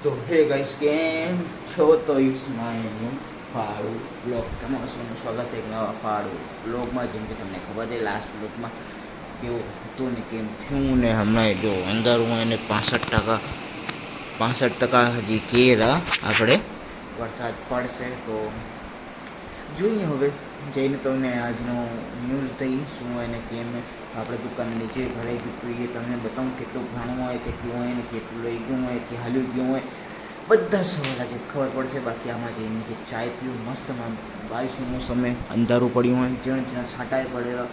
તો હે ગાઈસ કેમ છો? તો ઇટ્સ માય ન્યૂ ફાળું બ્લોગ. તમારું સૌનું સ્વાગત એક નવા ફાળું બ્લોગમાં. જેમ કે તમને ખબર છે લાસ્ટ બ્લોગમાં કેવું હતું ને કેમ થયું ને હમણાં જો અંદર હું એને 65% હજી કેરા આપણે વરસાદ પડશે તો જોઈએ હવે જઈને તમને આજનો ન્યૂઝ થઈ શું હોય ને કેમ આપણે દુકાન નીચે ભરાઈ ગયું એ તમને બતાવું કેટલું ઘણું હોય કેટલું હોય ને કેટલું લઈ ગયું હોય કે હાલ્યું ગયું હોય બધા સવાલ આજે ખબર પડશે. બાકી આમાં જઈને નીચે ચાય પીવું મસ્તમાં બારિશનું મોસમે અંધારું પડ્યું હોય જ્યાં જ્યાં છાંટાએ પડેલા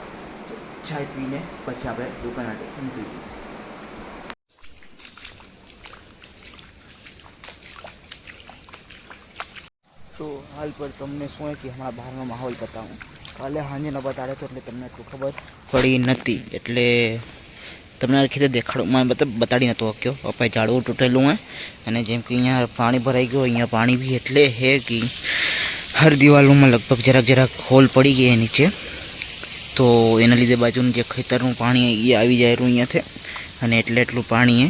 તો ચાય પીને પછી આપણે દુકાન માટે નીકળીએ. તો હાલ પર તમને શું હોય કે હમણાં બહારનો માહોલ બતાવું. કાલે સાંજે ન બતાડે તો એટલે તમને એટલું ખબર પડી નથી એટલે તમને ખેતર દેખાડું મતલબ બતાડી નહોતો શક્યો. અપાય ઝાડવું તૂટેલું હોય અને જેમ કે અહીંયા પાણી ભરાઈ ગયું. અહીંયા પાણી બી એટલે હે કે હર દિવાલોમાં લગભગ જરાક હોલ પડી ગઈ નીચે તો એના લીધે બાજુનું જે ખેતરનું પાણી એ આવી જાય અહીંયાથી અને એટલું પાણી એ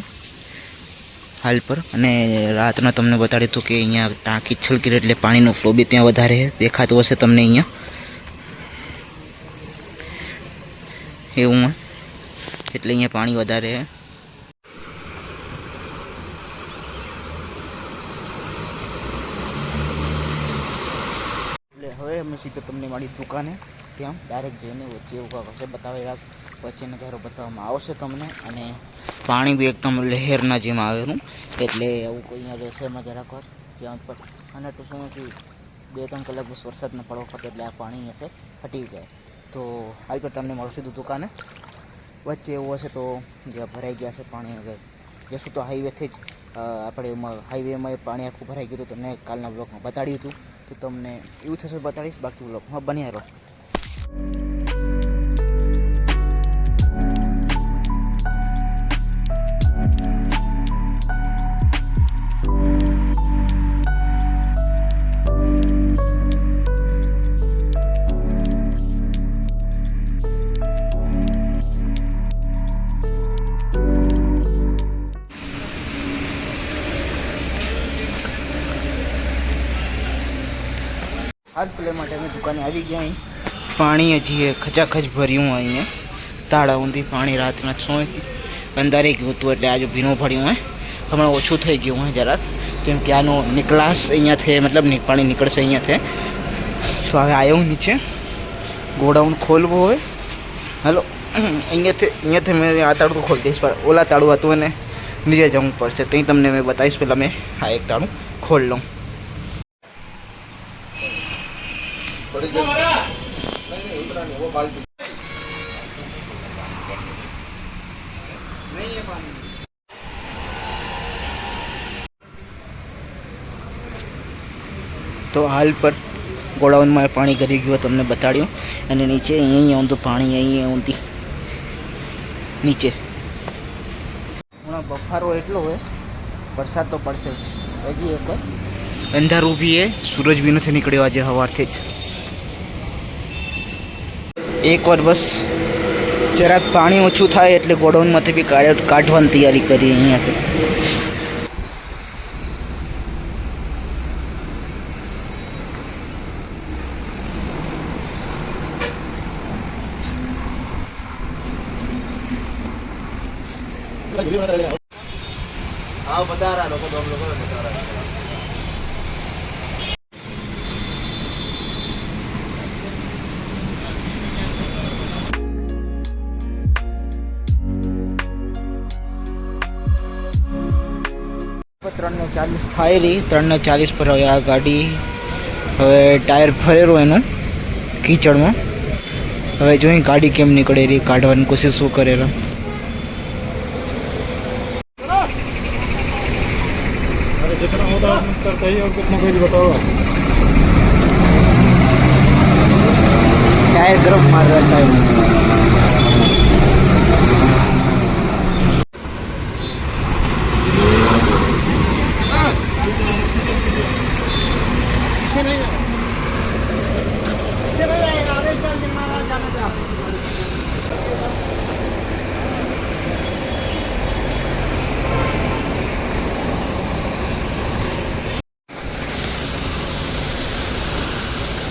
હાલ પર. અને રાતના તમને બતાડ્યું હતું કે અહીંયા ટાંકી છલકી એટલે પાણીનો ફ્લો બી ત્યાં વધારે દેખાતો હશે તમને અહીંયા એવું હોય એટલે અહીંયા પાણી વધારે છે. એટલે હવે અમે સીધા તમને મારી દુકાને ત્યાં ડાયરેક્ટ જઈને વચ્ચે એવું કાંક હશે બતાવેલા વચ્ચે નજારો બતાવવામાં આવશે તમને. અને પાણી બી એકદમ લહેરના જેમ આવેલું એટલે એવું કોઈ અહીંયા રહેશેમાં જરાક વાર ત્યાં પર અને ટૂંક સમયથી 2-3 કલાક બસ વરસાદ ન પડવો પડે એટલે આ પાણી અહીંયાથી હટી જાય. તો હાલ પર તમને મળશે સીધું દુકાને વચ્ચે એવું હશે તો જ્યાં ભરાઈ ગયા છે પાણી આગળ જશું તો હાઈવેથી જ આપણે હાઈવેમાં પાણી આખું ભરાઈ ગયું હતું. તમને કાલના બ્લોગમાં બતાડ્યું હતું તો તમને એવું થશે બતાડીશ. બાકી બ્લોગમાં બન્યા રહો. હાલ પેલા માટે અમે દુકાને આવી ગયા. અહીં પાણી હજી ખચાખચ ભર્યું હોય અહીંયા તાળા ઊંધી પાણી રાતના 6 અંધારે ગયું હતું એટલે આજે ભીનું પડ્યું હોય. હમણાં ઓછું થઈ ગયું હોય જરાક કેમ કે આનો નિકલાસ અહીંયાથી મતલબ પાણી નીકળશે અહીંયાથી. તો હવે આવ્યો નીચે ગોડાઉન ખોલવું હોય. હાલો અહીંયાથી મેં આ તાળું ખોલી દઈશ પણ ઓલા તાળું હતું અને નીચે જવું પડશે ત્યાં તમને મેં બતાવીશ. પહેલાં મેં આ એક તાળું ખોલ લઉં. તો હાલ પર ગોડાઉનમાં પાણી કરી ગયું તમને બતાડ્યું અને નીચે અહીંયા ઊંધું પાણી અહીંયા ઊંધી નીચે હમણાં બફારો એટલો હોય વરસાદ તો પડશે જ. હજી એક અંધારું બી એ સૂરજ બી નથી નીકળ્યો આજે સવારથી જ. એકવાર બસ જરાક પાણી ઓછું થાય એટલે ગોડાઉનમાંથી બી કાઢવાની તૈયારી કરી અહીંયાથી. હા બધા લોકો ત્રણ 3:40 થાય રહી. 3:40 પર હવે આ ગાડી હવે ટાયર ફરેલું એનું કીચડમાં. હવે જોઈ ગાડી કેમ નીકળે રહી કાઢવાની કોશિશ શું કરેલા. जितना होता है करता ही और कितना कोई बताओ. टायर गरम मार रहा साहब.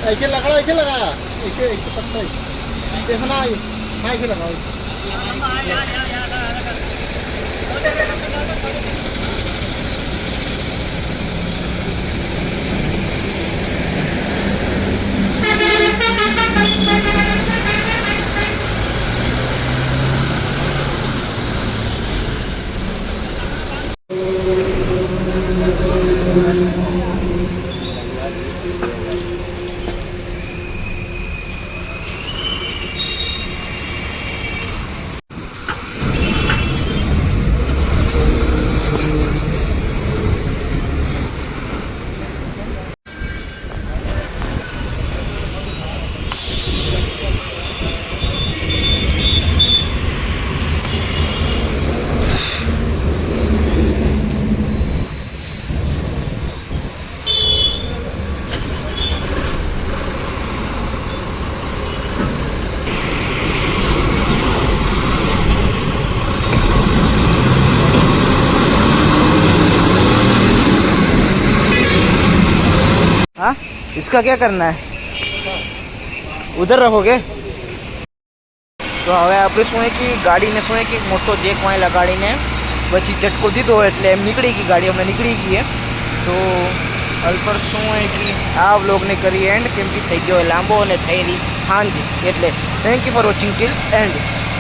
ऐसे लगा ऐसे पत्ता देखना हाँ ऐसे लगाओ हाँ इसका क्या करना है उधर रखोगे તો હવે આપણે શું કે ગાડીને શું કે મોટો જેક વાય લગાડીને પછી ઝટકો દીધો એટલે એમ નીકળી ગઈ ગાડી અમે નીકળી ગઈ તો હાલ પર શું કે આ વ્લોગને કરી એન્ડ કેમ કે થઈ ગયો લાંબો અને થઈ રહી હાંજ એટલે thank you for watching till and